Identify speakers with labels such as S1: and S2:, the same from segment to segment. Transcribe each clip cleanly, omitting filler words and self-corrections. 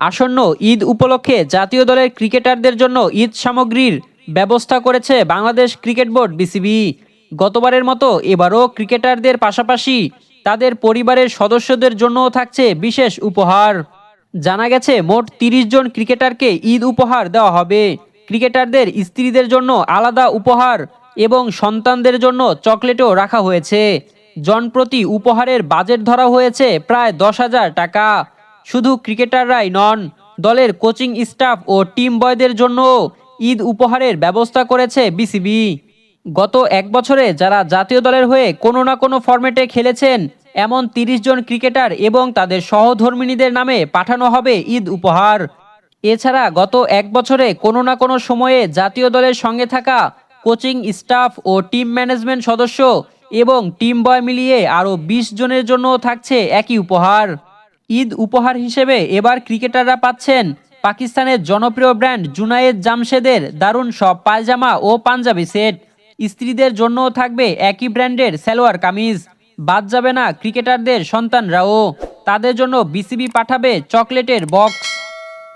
S1: আসন্ন ঈদ উপলক্ষে জাতীয় দলের ক্রিকেটারদের জন্য ঈদ সামগ্রীর ব্যবস্থা করেছে বাংলাদেশ ক্রিকেট বোর্ড বিসিবি। গতবারের মতো এবারও ক্রিকেটারদের পাশাপাশি তাদের পরিবারের সদস্যদের জন্যও থাকছে বিশেষ উপহার। জানা গেছে মোট ৩০ জন ক্রিকেটারকে ঈদ উপহার দেওয়া হবে। ক্রিকেটারদের স্ত্রীদের জন্য আলাদা উপহার এবং সন্তানদের জন্য চকলেটও রাখা হয়েছে। জনপ্রতি উপহারের বাজেট ধরা হয়েছে প্রায় ১০,০০০ টাকা। শুধু ক্রিকেটাররাই নন, দলের কোচিং স্টাফ ও টিম বয়দের জন্য ঈদ উপহারের ব্যবস্থা করেছে বিসিবি। গত এক বছরে যারা জাতীয় দলের হয়ে কোনো না কোনো ফরম্যাটে খেলেছেন এমন ৩০ জন ক্রিকেটার এবং তাদের সহধর্মিণীদের নামে পাঠানো হবে ঈদ উপহার। এছাড়া গত এক বছরে কোনো না কোনো সময়ে জাতীয় দলের সঙ্গে থাকা কোচিং স্টাফ ও টিম ম্যানেজমেন্ট সদস্য এবং টিম বয় মিলিয়ে আরও ২০ জনের জন্য থাকছে একই উপহার। ঈদ উপহার হিসেবে এবার ক্রিকেটাররা পাচ্ছেন পাকিস্তানের জনপ্রিয় ব্র্যান্ড জুনায়েদ জামশেদের দারুণ সব পায়জামা ও পাঞ্জাবি সেট। স্ত্রীদের জন্যও থাকবে একই ব্র্যান্ডের সালোয়ার কামিজ। বাদ যাবে না ক্রিকেটারদের সন্তানরাও, তাদের জন্য বিসিবি পাঠাবে চকলেটের বক্স।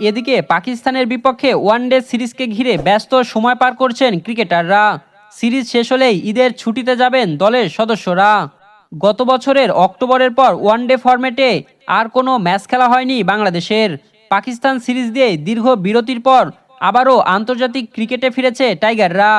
S1: এদিকে পাকিস্তানের বিপক্ষে ওয়ানডে সিরিজকে ঘিরে ব্যস্ত সময় পার করছেন ক্রিকেটাররা। সিরিজ শেষ হলেই ঈদের ছুটিতে যাবেন দলের সদস্যরা। গত বছরের অক্টোবরের পর ওয়ানডে ফরম্যাটে আর কোনো ম্যাচ খেলা হয়নি বাংলাদেশের। পাকিস্তান সিরিজ দিয়ে দীর্ঘ বিরতির পর আবারও আন্তর্জাতিক ক্রিকেটে ফিরেছে টাইগাররা।